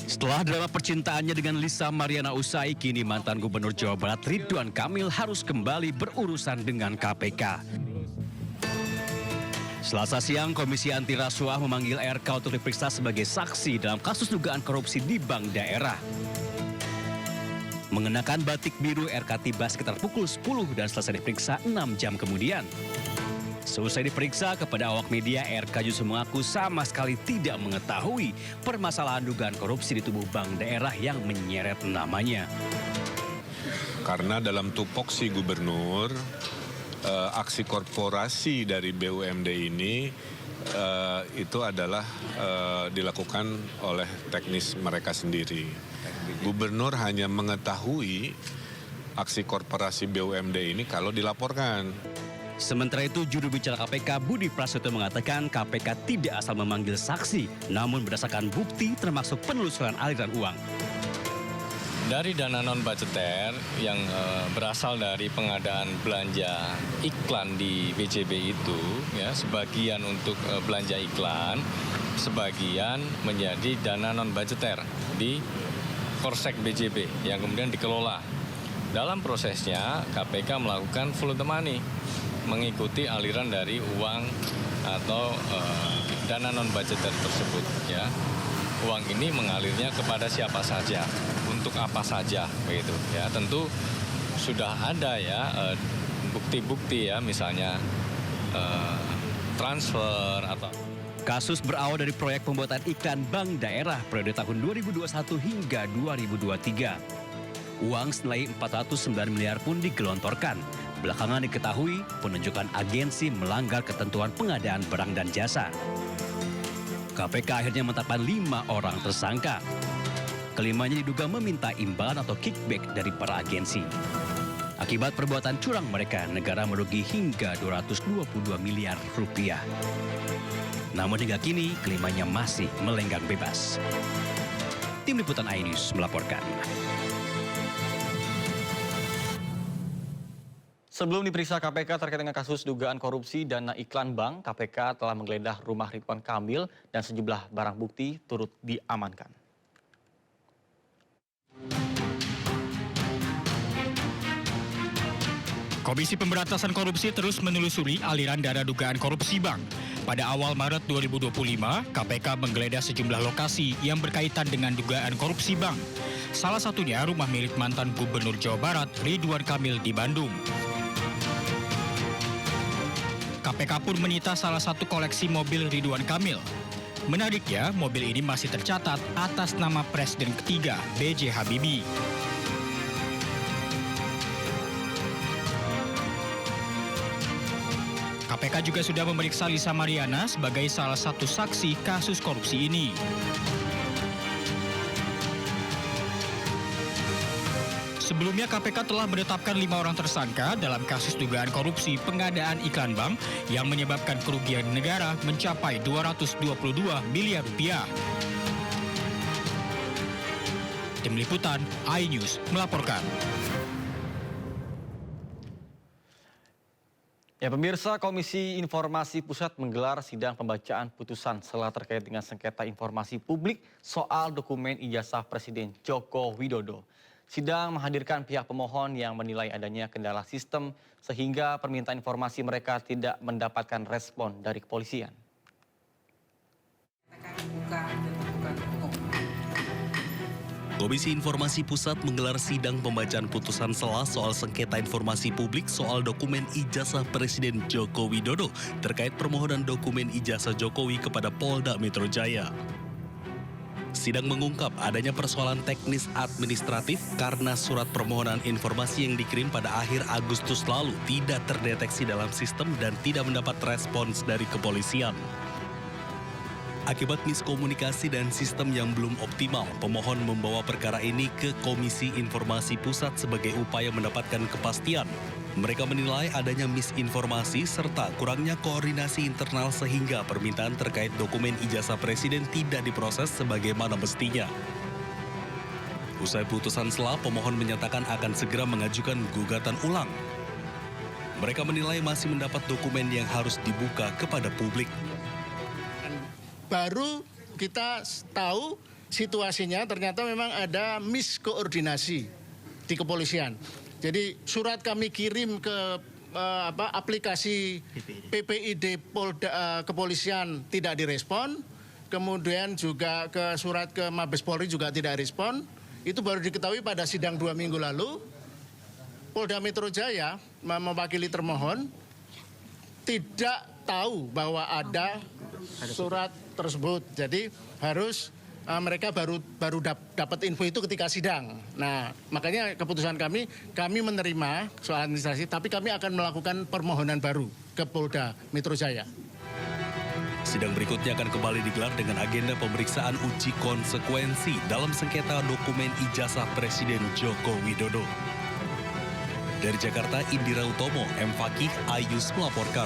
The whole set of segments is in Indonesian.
Setelah drama percintaannya dengan Lisa Mariana usai, kini mantan Gubernur Jawa Barat Ridwan Kamil harus kembali berurusan dengan KPK. Selasa siang, Komisi Anti Rasuah memanggil RK untuk diperiksa sebagai saksi dalam kasus dugaan korupsi di bank daerah. Mengenakan batik biru, RK tiba sekitar pukul 10 dan selesai diperiksa 6 jam kemudian. Seusai diperiksa kepada awak media, RK justru mengaku sama sekali tidak mengetahui permasalahan dugaan korupsi di tubuh bank daerah yang menyeret namanya. Karena dalam tupoksi gubernur, aksi korporasi dari BUMD ini itu adalah dilakukan oleh teknis mereka sendiri. Gubernur hanya mengetahui aksi korporasi BUMD ini kalau dilaporkan. Sementara itu, juru bicara KPK Budi Prasetyo mengatakan KPK tidak asal memanggil saksi, namun berdasarkan bukti termasuk penelusuran aliran uang. Dari dana non-budgeter yang berasal dari pengadaan belanja iklan di BJB itu, ya, sebagian untuk belanja iklan, sebagian menjadi dana non-budgeter di Korsek BJB yang kemudian dikelola. Dalam prosesnya, KPK melakukan follow the money, mengikuti aliran dari uang atau dana non-budgeter tersebut, ya. Uang ini mengalirnya kepada siapa saja, untuk apa saja, begitu. Ya, tentu sudah ada ya bukti-bukti ya, misalnya transfer atau. Kasus berawal dari proyek pembuatan iklan bank daerah periode tahun 2021 hingga 2023. Uang senilai 409 miliar pun digelontorkan. Belakangan diketahui penunjukan agensi melanggar ketentuan pengadaan barang dan jasa. KPK akhirnya menetapkan 5 orang tersangka. Kelimanya diduga meminta imbalan atau kickback dari para agensi. Akibat perbuatan curang mereka, negara merugi hingga 222 miliar rupiah. Namun hingga kini, kelimanya masih melenggang bebas. Tim Liputan iNews melaporkan. Sebelum diperiksa KPK terkait dengan kasus dugaan korupsi dana iklan bank, KPK telah menggeledah rumah Ridwan Kamil dan sejumlah barang bukti turut diamankan. Komisi Pemberantasan Korupsi terus menelusuri aliran dana dugaan korupsi bank. Pada awal Maret 2025, KPK menggeledah sejumlah lokasi yang berkaitan dengan dugaan korupsi bank. Salah satunya rumah milik mantan Gubernur Jawa Barat Ridwan Kamil di Bandung. KPK pun menyita salah satu koleksi mobil Ridwan Kamil. Menariknya, mobil ini masih tercatat atas nama Presiden ketiga B.J. Habibie. KPK juga sudah memeriksa Lisa Mariana sebagai salah satu saksi kasus korupsi ini. Sebelumnya KPK telah menetapkan 5 orang tersangka dalam kasus dugaan korupsi pengadaan iklan bank yang menyebabkan kerugian negara mencapai 222 miliar rupiah. Tim Liputan iNews melaporkan. Ya, pemirsa, Komisi Informasi Pusat menggelar sidang pembacaan putusan sela terkait dengan sengketa informasi publik soal dokumen ijazah Presiden Joko Widodo. Sidang menghadirkan pihak pemohon yang menilai adanya kendala sistem sehingga permintaan informasi mereka tidak mendapatkan respon dari kepolisian. Komisi Informasi Pusat menggelar sidang pembacaan putusan sela soal sengketa informasi publik soal dokumen ijazah Presiden Joko Widodo terkait permohonan dokumen ijazah Jokowi kepada Polda Metro Jaya. Sidang mengungkap adanya persoalan teknis administratif karena surat permohonan informasi yang dikirim pada akhir Agustus lalu tidak terdeteksi dalam sistem dan tidak mendapat respons dari kepolisian. Akibat miskomunikasi dan sistem yang belum optimal, pemohon membawa perkara ini ke Komisi Informasi Pusat sebagai upaya mendapatkan kepastian. Mereka menilai adanya misinformasi serta kurangnya koordinasi internal sehingga permintaan terkait dokumen ijazah Presiden tidak diproses sebagaimana mestinya. Usai putusan sela, pemohon menyatakan akan segera mengajukan gugatan ulang. Mereka menilai masih mendapat dokumen yang harus dibuka kepada publik. Baru kita tahu situasinya ternyata memang ada miskoordinasi di kepolisian. Jadi surat kami kirim ke aplikasi PPID Polda kepolisian tidak direspon, kemudian juga ke surat ke Mabes Polri juga tidak respon. Itu baru diketahui pada sidang 2 minggu lalu. Polda Metro Jaya mewakili termohon tidak tahu bahwa ada surat tersebut. Jadi harus mereka baru dapat info itu ketika sidang. Nah, makanya keputusan kami menerima soal administrasi, tapi kami akan melakukan permohonan baru ke Polda Metro Jaya. Sidang berikutnya akan kembali digelar dengan agenda pemeriksaan uji konsekuensi dalam sengketa dokumen ijazah Presiden Joko Widodo. Dari Jakarta, Indira Utomo, M. Fakih, Ayus melaporkan.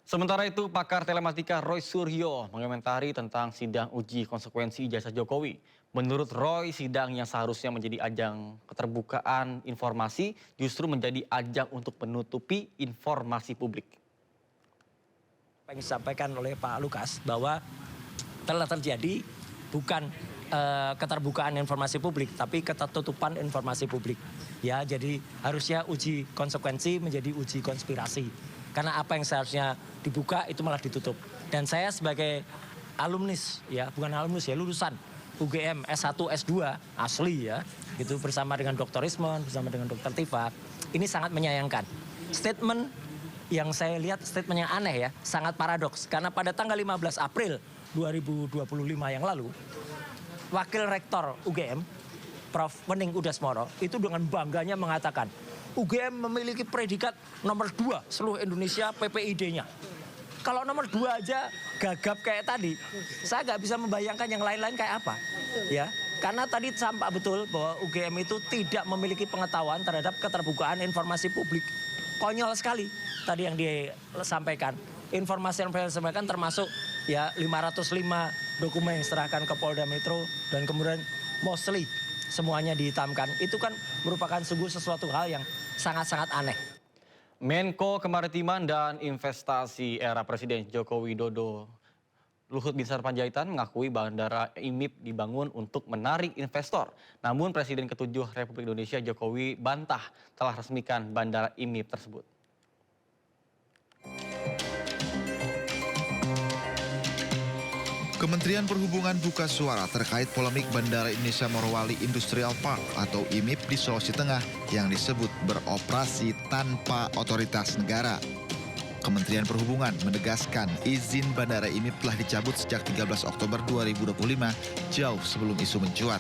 Sementara itu, pakar telematika Roy Suryo mengomentari tentang sidang uji konsekuensi ijazah Jokowi. Menurut Roy, sidang yang seharusnya menjadi ajang keterbukaan informasi justru menjadi ajang untuk menutupi informasi publik. Apa yang disampaikan oleh Pak Lukas bahwa telah terjadi bukan keterbukaan informasi publik, tapi ketertutupan informasi publik. Ya, jadi harusnya uji konsekuensi menjadi uji konspirasi. Karena apa yang seharusnya dibuka itu malah ditutup. Dan saya sebagai alumnus, ya bukan alumnus ya, lulusan UGM S1, S2 asli ya, itu bersama dengan Dr. Ismon, bersama dengan Dr. Tifa, ini sangat menyayangkan. Statement yang saya lihat statement yang aneh ya, sangat paradoks. Karena pada tanggal 15 April 2025 yang lalu, Wakil Rektor UGM, Prof. Wening Udasmoro, itu dengan bangganya mengatakan, UGM memiliki predikat nomor 2 seluruh Indonesia PPID-nya. Kalau nomor 2 aja gagap kayak tadi, saya nggak bisa membayangkan yang lain-lain kayak apa. Ya, karena tadi sampai betul bahwa UGM itu tidak memiliki pengetahuan terhadap keterbukaan informasi publik. Konyol sekali tadi yang disampaikan. Informasi yang disampaikan termasuk ya 505 dokumen yang diserahkan ke Polda Metro dan kemudian mostly semuanya dihitamkan. Itu kan merupakan sungguh sesuatu hal yang sangat-sangat aneh. Menko Kemaritiman dan Investasi era Presiden Joko Widodo Luhut Binsar Panjaitan mengakui Bandara IMIP dibangun untuk menarik investor. Namun Presiden ke-7 Republik Indonesia Jokowi bantah telah resmikan Bandara IMIP tersebut. Kementerian Perhubungan buka suara terkait polemik Bandara Indonesia Morowali Industrial Park atau IMIP di Sulawesi Tengah yang disebut beroperasi tanpa otoritas negara. Kementerian Perhubungan menegaskan izin Bandara IMIP telah dicabut sejak 13 Oktober 2025, jauh sebelum isu mencuat.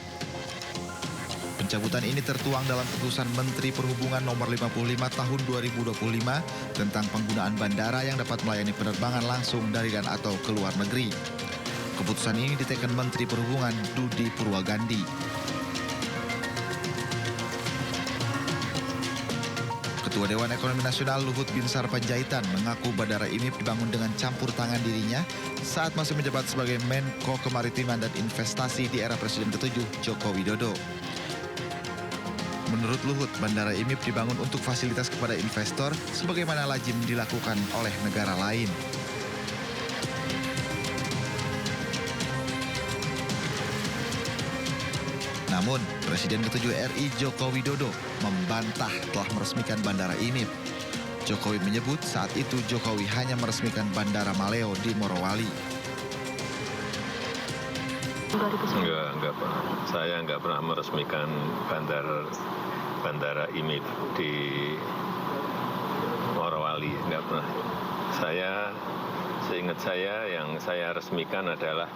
Pencabutan ini tertuang dalam keputusan Menteri Perhubungan nomor 55 tahun 2025 tentang penggunaan bandara yang dapat melayani penerbangan langsung dari dan atau ke luar negeri. Keputusan ini diteken Menteri Perhubungan Budi Purwagandi. Ketua Dewan Ekonomi Nasional Luhut Binsar Panjaitan mengaku Bandara IMIP dibangun dengan campur tangan dirinya saat masih menjabat sebagai Menko Kemaritiman dan Investasi di era Presiden ke-7 Joko Widodo. Menurut Luhut, Bandara IMIP dibangun untuk fasilitas kepada investor sebagaimana lazim dilakukan oleh negara lain. Namun, Presiden ke-7 RI Joko Widodo membantah telah meresmikan Bandara IMIP. Jokowi menyebut saat itu Jokowi hanya meresmikan Bandara Maleo di Morowali. Enggak pernah. Saya enggak pernah meresmikan Bandara IMIP di Morowali, enggak pernah. Seingat saya yang saya resmikan adalah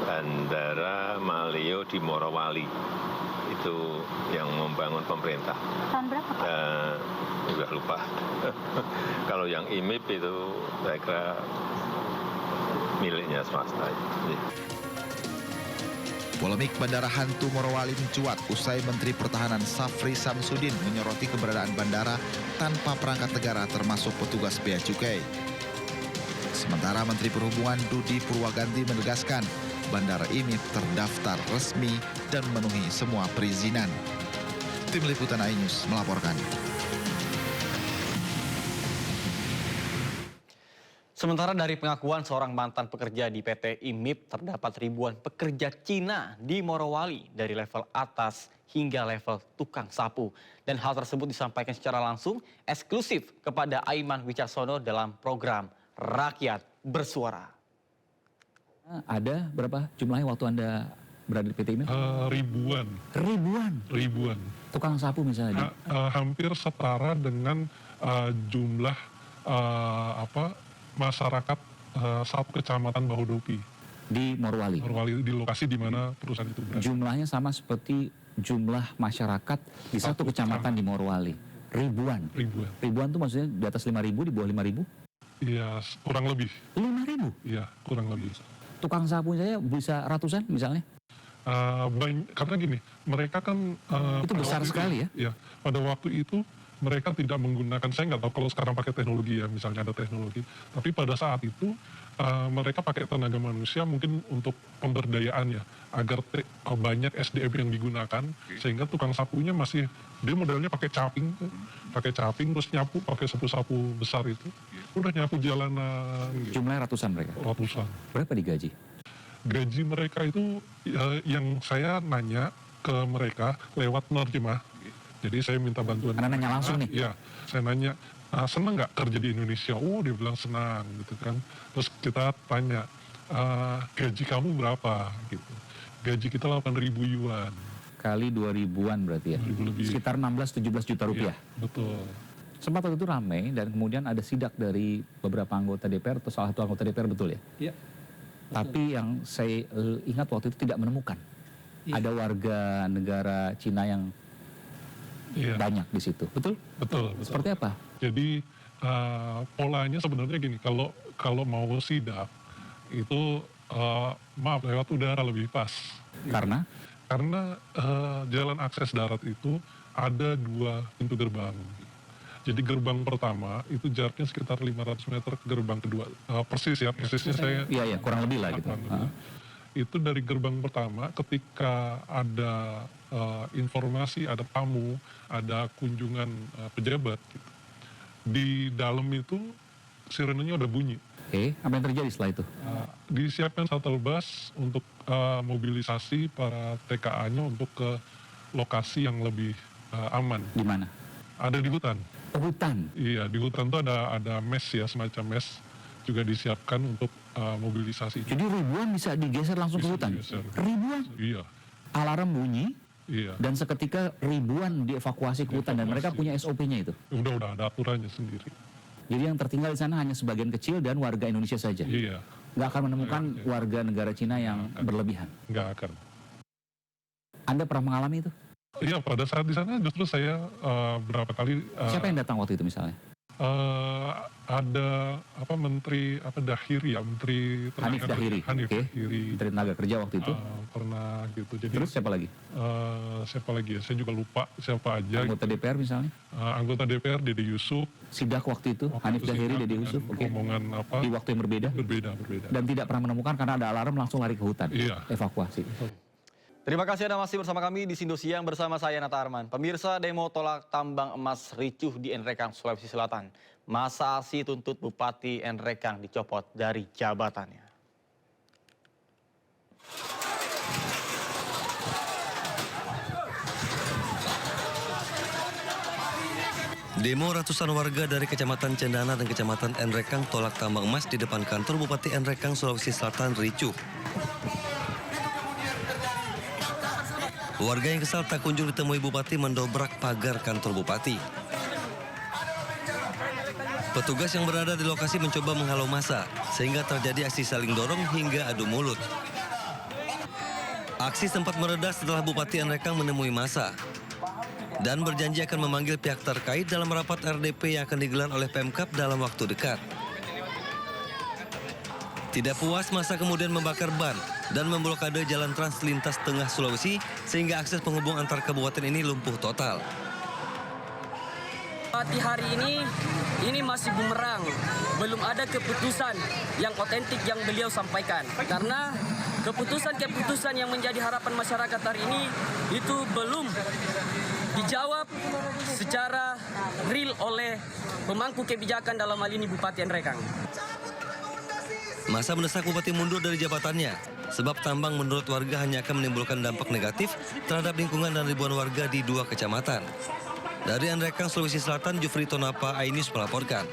Bandara Maleo di Morowali. Itu yang membangun pemerintah. Tahun berapa, Pak? Udah lupa. Kalau yang IMIP itu saya kira miliknya swasta. Polemik Bandara Hantu Morowali mencuat usai Menteri Pertahanan Safri Samsudin menyoroti keberadaan bandara tanpa perangkat negara termasuk petugas bea cukai. Sementara Menteri Perhubungan Budi Purwagandi menegaskan Bandara IMIP terdaftar resmi dan memenuhi semua perizinan. Tim Liputan iNews melaporkan. Sementara dari pengakuan seorang mantan pekerja di PT IMIP, terdapat ribuan pekerja Cina di Morowali dari level atas hingga level tukang sapu. Dan hal tersebut disampaikan secara langsung eksklusif kepada Aiman Wicaksono dalam program Rakyat Bersuara. Ada berapa jumlahnya waktu Anda berada di PT IMIP? Ribuan. Ribuan? Tukang sapu misalnya? Hampir setara dengan jumlah masyarakat satu kecamatan Bahodopi. Di Morowali? Morowali, di lokasi di mana perusahaan itu berada. Jumlahnya sama seperti jumlah masyarakat di satu kecamatan di Morowali? Ribuan? Ribuan itu maksudnya di atas 5.000, di bawah 5.000? Iya, kurang lebih. 5.000? Iya, kurang lebih. Tukang sapu saja bisa ratusan misalnya? Karena gini, mereka kan... itu besar sekali ya? Iya, pada waktu itu mereka tidak menggunakan, saya nggak tahu kalau sekarang pakai teknologi ya, misalnya ada teknologi. Tapi pada saat itu mereka pakai tenaga manusia mungkin untuk pemberdayaan ya, agar banyak SDM yang digunakan, sehingga tukang sapunya masih, dia modelnya pakai caping terus nyapu pakai sapu-sapu besar itu, udah nyapu jalanan. Gitu. Jumlahnya ratusan mereka? Ratusan. Berapa digaji? Gaji mereka itu yang saya nanya ke mereka lewat penerjemah. Jadi saya minta bantuan. Anda nanya langsung nih? Iya, saya nanya, senang nggak kerja di Indonesia? Oh, dia bilang senang gitu kan. Terus kita tanya, gaji kamu berapa gitu. Gaji kita 8.000 yuan. Kali 2.000-an berarti ya? 2.000 lebih. Sekitar 16-17 juta rupiah? Ya, betul. Sempat waktu itu ramai dan kemudian ada sidak dari beberapa anggota DPR atau salah satu anggota DPR, betul ya? Iya. Tapi yang saya ingat waktu itu tidak menemukan. Ada warga negara Cina yang banyak di situ, betul? Betul. Seperti apa? Jadi polanya sebenarnya gini, kalau mau sidak itu maaf lewat udara lebih pas. Karena? Karena jalan akses darat itu ada 2 pintu gerbang. Jadi gerbang pertama itu jaraknya sekitar 500 meter ke gerbang kedua. Persisnya saya... Iya, kurang lebih lah gitu. Itu dari gerbang pertama ketika ada informasi, ada tamu, ada kunjungan pejabat gitu. Di dalam itu sirenenya udah bunyi. Oke, apa yang terjadi setelah itu? Disiapkan shuttle bus untuk mobilisasi para TKA-nya untuk ke lokasi yang lebih aman. Di mana? Ada di hutan. Oh, hutan? Iya, di hutan tuh ada mes ya, semacam mes juga disiapkan untuk mobilisasi. Jadi ribuan bisa digeser langsung ke hutan? Ribuan? Iya. Alarm bunyi? Iya. Dan seketika ribuan dievakuasi ke hutan dan mereka punya SOP-nya itu? Udah ada aturannya sendiri. Jadi yang tertinggal di sana hanya sebagian kecil dan warga Indonesia saja? Iya. Nggak akan menemukan warga negara Cina yang berlebihan? Nggak akan. Anda pernah mengalami itu? Iya, pada saat di sana justru saya berapa kali... Siapa yang datang waktu itu misalnya? Ada Menteri Dahiri ya, Menteri Hanif Dahiri. Dahiri. Menteri Tenaga Kerja waktu itu. Pernah gitu. Jadi, terus siapa lagi? Siapa lagi ya? Saya juga lupa siapa aja. Anggota DPR misalnya? Anggota DPR Dede Yusuf. Sidak waktu itu Hanif Dahiri, Dede Yusuf. Rombongan di waktu yang berbeda? Berbeda. Dan tidak pernah menemukan karena ada alarm langsung lari ke hutan. Iya. Evakuasi. Terima kasih Anda masih bersama kami di Sindo Siang bersama saya Nata Arman. Pemirsa, demo tolak tambang emas ricuh di Nrekang, Sulawesi Selatan. Masa aksi tuntut Bupati Nrekang dicopot dari jabatannya. Demo ratusan warga dari Kecamatan Cendana dan Kecamatan Nrekang tolak tambang emas di depan kantor Bupati Nrekang, Sulawesi Selatan ricuh. Warga yang kesal tak kunjung ditemui Bupati mendobrak pagar kantor Bupati. Petugas yang berada di lokasi mencoba menghalau massa, sehingga terjadi aksi saling dorong hingga adu mulut. Aksi sempat mereda setelah Bupati Nrekang menemui massa dan berjanji akan memanggil pihak terkait dalam rapat RDP yang akan digelar oleh Pemkab dalam waktu dekat. Tidak puas, massa kemudian membakar ban dan memblokade jalan trans lintas tengah Sulawesi sehingga akses penghubung antar kabupaten ini lumpuh total. Di hari ini masih bumerang. Belum ada keputusan yang otentik yang beliau sampaikan. Karena keputusan-keputusan yang menjadi harapan masyarakat hari ini itu belum dijawab secara real oleh pemangku kebijakan dalam hal ini Bupati Nrekang. Masa mendesak Bupati mundur dari jabatannya, sebab tambang menurut warga hanya akan menimbulkan dampak negatif terhadap lingkungan dan ribuan warga di 2 kecamatan. Dari Andrekang, Sulawesi Selatan, Jufri Tonapa, Ainus melaporkan.